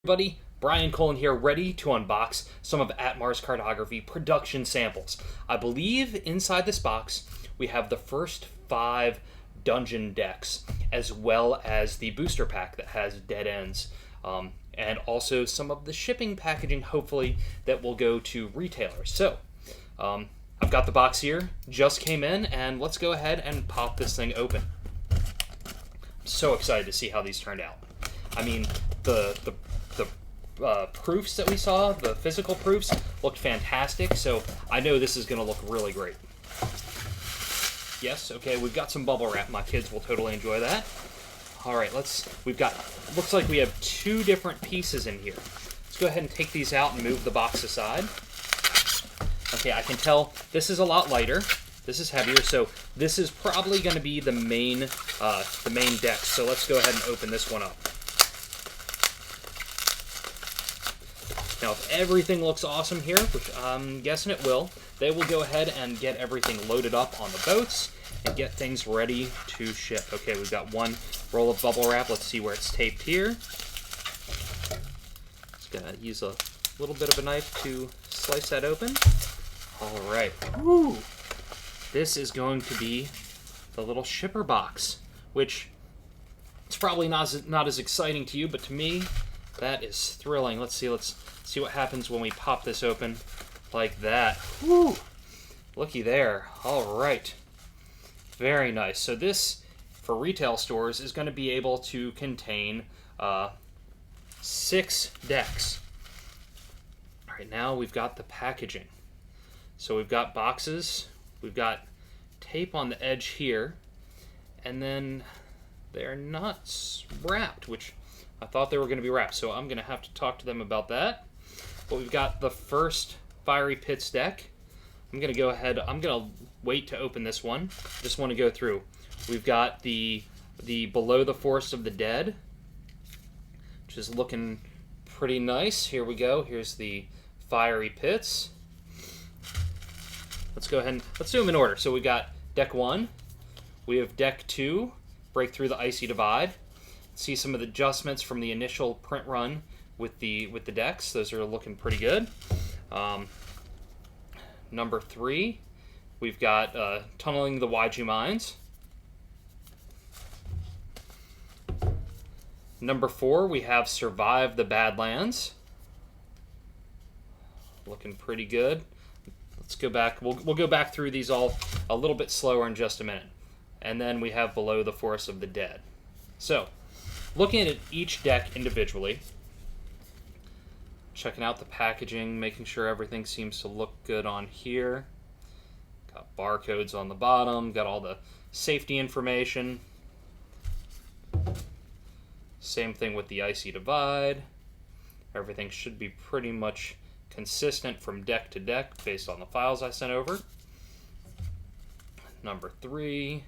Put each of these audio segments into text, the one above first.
Everybody, Brian Cullen here, ready to unbox some of Atmar's Cardography production samples. I believe inside this box we have the first 5 dungeon decks, as well as the booster pack that has dead ends, and also some of the shipping packaging, hopefully, that will go to retailers. So, I've got the box here, just came in, and let's go ahead and pop this thing open. I'm so excited to see how these turned out. I mean, the proofs that we saw, the physical proofs, looked fantastic, so I know this is going to look really great. Yes, okay, we've got some bubble wrap. My kids will totally enjoy that. All right, looks like we have 2 different pieces in here. Let's go ahead and take these out and move the box aside. Okay, I can tell this is a lot lighter. This is heavier, so this is probably going to be the main deck. So let's go ahead and open this one up. Now, if everything looks awesome here, which I'm guessing it will, they will go ahead and get everything loaded up on the boats and get things ready to ship. Okay, we've got 1 roll of bubble wrap. Let's see where it's taped here. Just gonna use a little bit of a knife to slice that open. All right. Woo! This is going to be the little shipper box, which it's probably not as exciting to you, but to me, that is thrilling. Let's see what happens when we pop this open like that. Woo! Looky there. All right. Very nice. So this, for retail stores, is going to be able to contain 6 decks. All right, now we've got the packaging. So we've got boxes. We've got tape on the edge here. And then they're not wrapped, which I thought they were going to be wrapped, so I'm going to have to talk to them about that. But we've got the first Fiery Pits deck. I'm going to wait to open this one. Just want to go through. We've got the Below the Forest of the Dead, which is looking pretty nice. Here we go. Here's the Fiery Pits. Let's go ahead and let's do them in order. So we've got deck 1. We have deck 2, Break Through the Icy Divide. See some of the adjustments from the initial print run with the decks. Those are looking pretty good. Number 3, we've got Tunneling the Waiju Mines. Number 4, we have Survive the Badlands. Looking pretty good. Let's go back. We'll go back through these all a little bit slower in just a minute. And then we have Below the Forest of the Dead. So, looking at each deck individually, checking out the packaging, making sure everything seems to look good on here. Got barcodes on the bottom, got all the safety information. Same thing with the Icy Divide. Everything should be pretty much consistent from deck to deck based on the files I sent over. Number 3.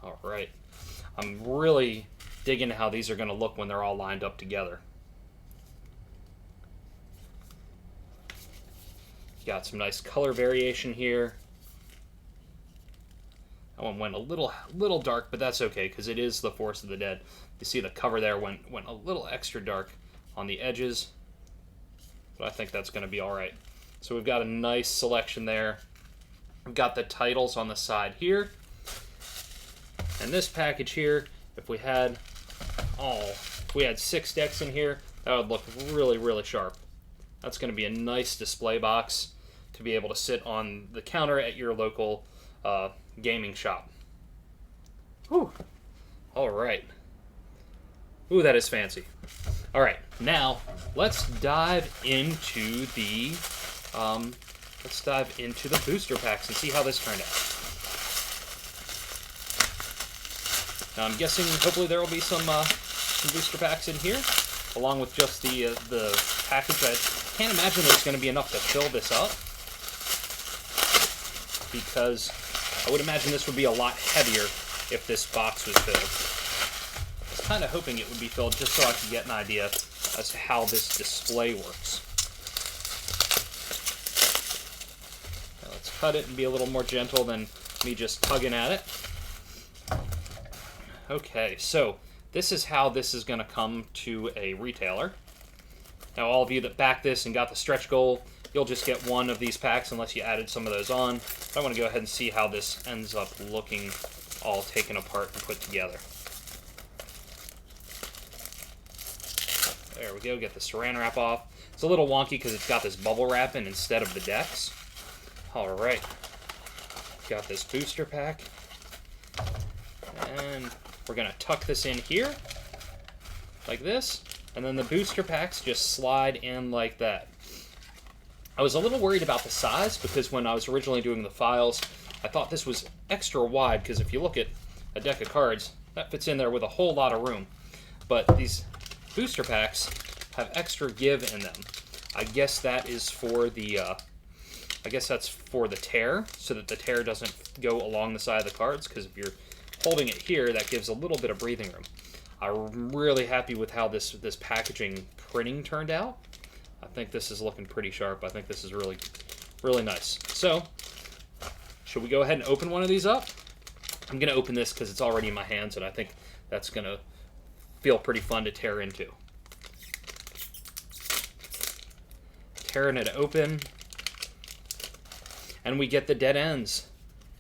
All right. I'm really digging how these are going to look when they're all lined up together. Got some nice color variation here. That one went a little dark, but that's okay because it is the Forest of the Dead. You see the cover there went a little extra dark on the edges, but I think that's going to be all right. So we've got a nice selection there. We've got the titles on the side here. And this package here, if we had 6 decks in here, that would look really, really sharp. That's going to be a nice display box to be able to sit on the counter at your local gaming shop. Whew. All right. Ooh, that is fancy. All right, now let's dive into the booster packs and see how this turned out. Now I'm guessing hopefully there will be some booster packs in here, along with just the package. I can't imagine there's going to be enough to fill this up, because I would imagine this would be a lot heavier if this box was filled. I was kind of hoping it would be filled just so I could get an idea as to how this display works. Now let's cut it and be a little more gentle than me just tugging at it. Okay, so this is how this is going to come to a retailer. Now, all of you that backed this and got the stretch goal, you'll just get one of these packs unless you added some of those on. I want to go ahead and see how this ends up looking all taken apart and put together. There we go, get the saran wrap off. It's a little wonky because it's got this bubble wrap in instead of the decks. Alright, got this booster pack. And we're going to tuck this in here, like this. And then the booster packs just slide in like that. I was a little worried about the size because when I was originally doing the files, I thought this was extra wide because if you look at a deck of cards, that fits in there with a whole lot of room. But these booster packs have extra give in them. I guess that is for the, I guess that's for the tear, so that the tear doesn't go along the side of the cards, because if you're holding it here, that gives a little bit of breathing room. I'm really happy with how this packaging printing turned out. I think this is looking pretty sharp. I think this is really, really nice. So, should we go ahead and open one of these up? I'm going to open this because it's already in my hands, and I think that's going to feel pretty fun to tear into. Tearing it open, and we get the dead ends.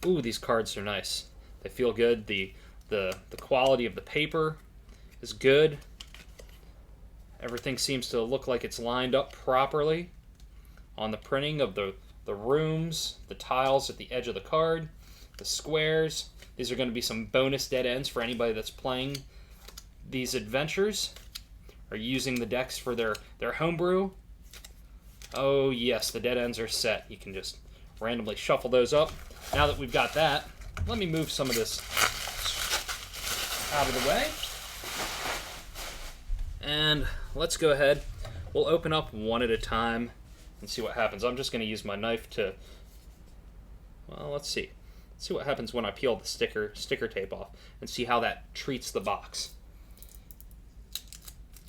Ooh, these cards are nice. They feel good. The quality of the paper is good. Everything seems to look like it's lined up properly on the printing of the rooms, the tiles at the edge of the card, the squares. These are going to be some bonus dead ends for anybody that's playing these adventures or using the decks for their homebrew. Oh yes, the dead ends are set. You can just randomly shuffle those up. Now that we've got that, let me move some of this out of the way. And let's go ahead. We'll open up one at a time and see what happens. I'm just going to use my knife to, well, let's see. Let's see what happens when I peel the sticker tape off and see how that treats the box.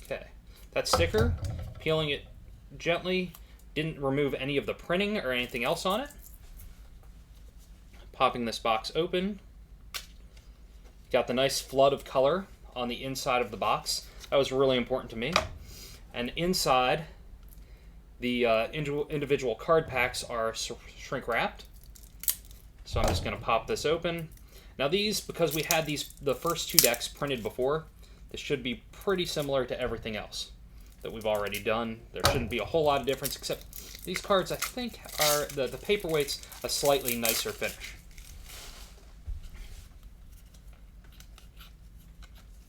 Okay, that sticker, peeling it gently, didn't remove any of the printing or anything else on it. Popping this box open. Got the nice flood of color on the inside of the box. That was really important to me. And inside, the individual card packs are shrink wrapped. So I'm just going to pop this open. Now these, because we had the first two decks printed before, this should be pretty similar to everything else that we've already done. There shouldn't be a whole lot of difference, except these cards I think are, the paperweight's a slightly nicer finish.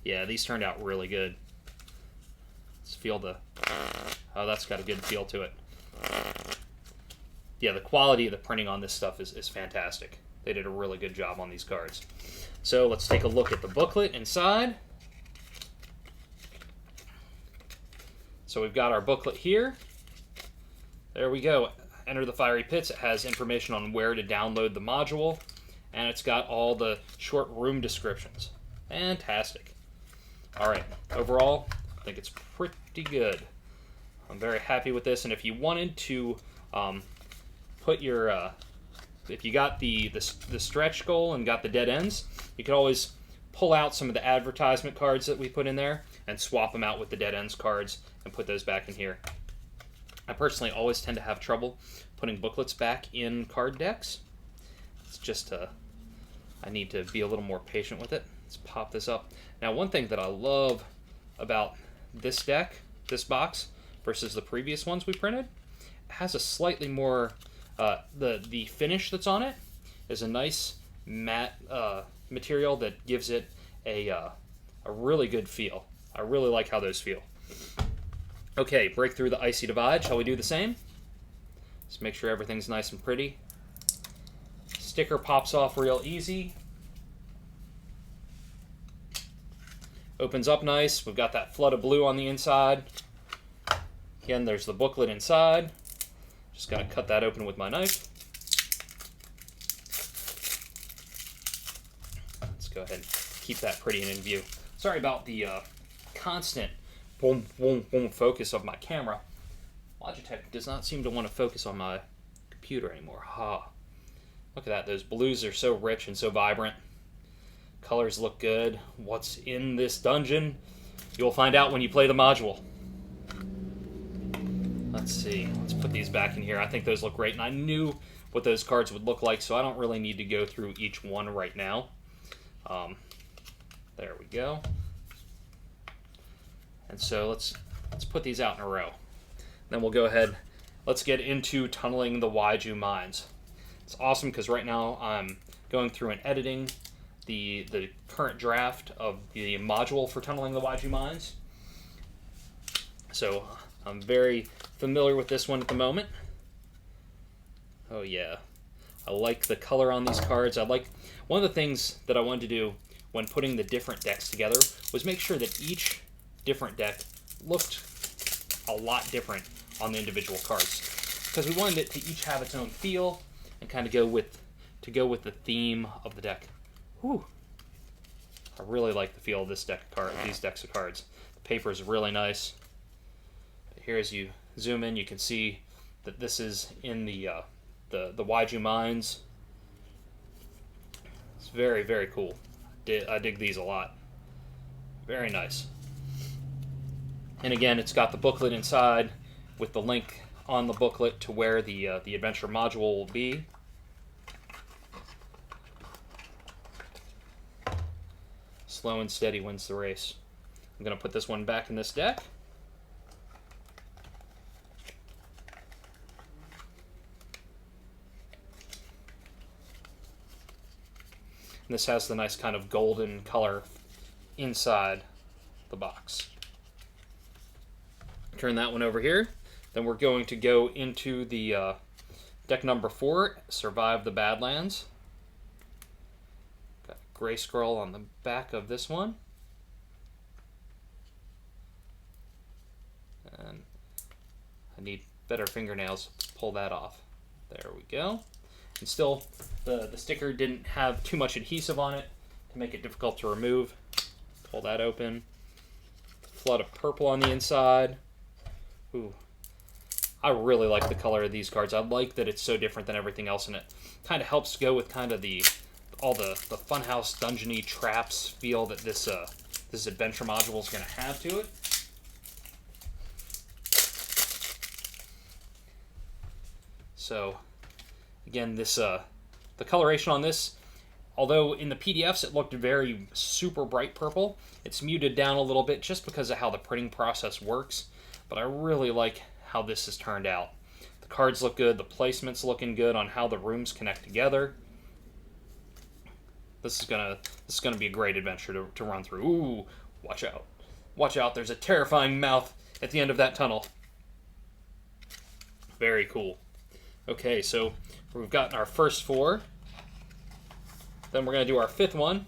Yeah, these turned out really good. Let's feel the, oh, that's got a good feel to it. Yeah, the quality of the printing on this stuff is fantastic. They did a really good job on these cards. So let's take a look at the booklet inside. So we've got our booklet here. There we go. Enter the Fiery Pits. It has information on where to download the module, and it's got all the short room descriptions. Fantastic. All right, overall, I think it's pretty good. I'm very happy with this, and if you wanted to put your, if you got the stretch goal and got the dead ends, you could always pull out some of the advertisement cards that we put in there and swap them out with the dead ends cards and put those back in here. I personally always tend to have trouble putting booklets back in card decks. It's just, I need to be a little more patient with it. Let's pop this up. Now, one thing that I love about this deck, this box, versus the previous ones we printed, it has a slightly more, the finish that's on it is a nice matte material that gives it a really good feel. I really like how those feel. Okay, break through the icy divide. Shall we do the same? Just make sure everything's nice and pretty. Sticker pops off real easy. Opens up nice. We've got that flood of blue on the inside. Again, there's the booklet inside. Just going to cut that open with my knife. Let's go ahead and keep that pretty and in view. Sorry about the constant boom, boom, boom focus of my camera. Logitech does not seem to want to focus on my computer anymore. Ha. Look at that. Those blues are so rich and so vibrant. Colors look good. What's in this dungeon? You'll find out when you play the module. Let's see. Let's put these back in here. I think those look great, and I knew what those cards would look like, so I don't really need to go through each one right now. There we go. And so let's put these out in a row. Then we'll go ahead. Let's get into tunneling the Waiju mines. It's awesome because right now I'm going through and editing the current draft of the module for tunneling the Waiju mines. So I'm very familiar with this one at the moment. Oh yeah, I like the color on these cards. One of the things that I wanted to do when putting the different decks together was make sure that each different deck looked a lot different on the individual cards, because we wanted it to each have its own feel and kind of go with the theme of the deck. Whew. I really like the feel of this deck of cards, these decks of cards. The paper is really nice. Here, as you zoom in, you can see that this is in the Waiju mines. It's very, very cool. I dig these a lot. Very nice. And again, it's got the booklet inside with the link on the booklet to where the adventure module will be. Slow and steady wins the race. I'm going to put this one back in this deck. And this has the nice kind of golden color inside the box. Turn that one over here. Then we're going to go into the deck number 4, Survive the Badlands. Got a gray scroll on the back of this one. And I need better fingernails to pull that off. There we go. And still, the sticker didn't have too much adhesive on it to make it difficult to remove. Pull that open. Flood of purple on the inside. Ooh. I really like the color of these cards. I like that it's so different than everything else, and it kind of helps go with kind of all the funhouse dungeony traps feel that this adventure module is going to have to it. So again, the coloration on this, although in the PDFs it looked very super bright purple, it's muted down a little bit just because of how the printing process works. But I really like how this has turned out. The cards look good, the placement's looking good on how the rooms connect together. This is gonna be a great adventure to run through. Ooh, watch out. Watch out, there's a terrifying mouth at the end of that tunnel. Very cool. Okay, so we've gotten our first 4. Then we're going to do our 5th one.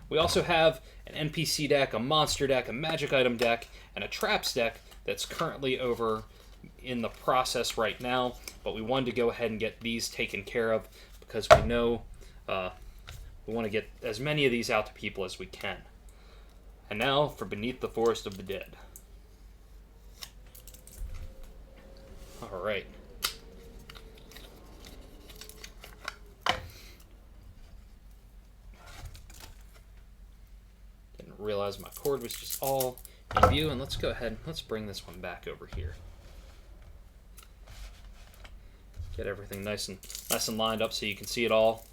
We also have an NPC deck, a monster deck, a magic item deck, and a traps deck that's currently over in the process right now, but we wanted to go ahead and get these taken care of because we know we want to get as many of these out to people as we can. And now for Beneath the Forest of the Dead. All right. Didn't realize my cord was just all in view, and let's go ahead and let's bring this one back over here. Get everything nice and lined up so you can see it all.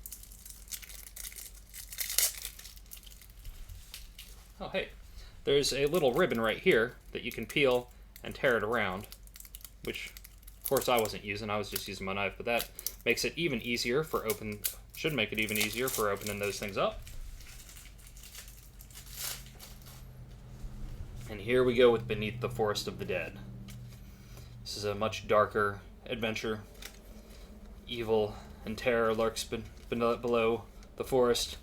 Oh, hey, there's a little ribbon right here that you can peel and tear it around, which of course I wasn't using, I was just using my knife, but that makes it even easier for should make it even easier for opening those things up. And here we go with Beneath the Forest of the Dead. This is a much darker adventure. Evil and terror lurks below the forest.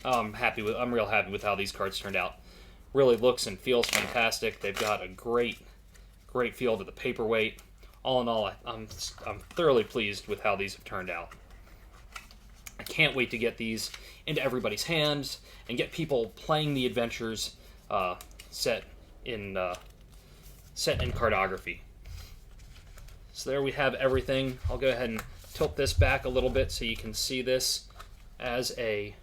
I'm real happy with how these cards turned out. Really looks and feels fantastic. They've got a great feel to the paperweight. All in all, I'm thoroughly pleased with how these have turned out. I can't wait to get these into everybody's hands and get people playing the adventures set in Cardography. So there we have everything. I'll go ahead and tilt this back a little bit so you can see this as a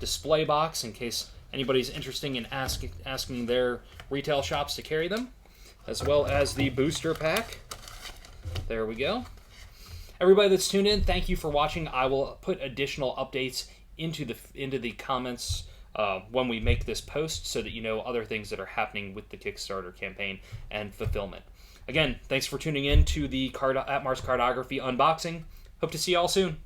display box in case anybody's interested in asking their retail shops to carry them, as well as the booster pack. There we go. Everybody that's tuned in, thank you for watching. I will put additional updates into the comments when we make this post so that you know other things that are happening with the Kickstarter campaign and fulfillment. Again, thanks for tuning in to the Atmar's Cardography unboxing. Hope to see you all soon.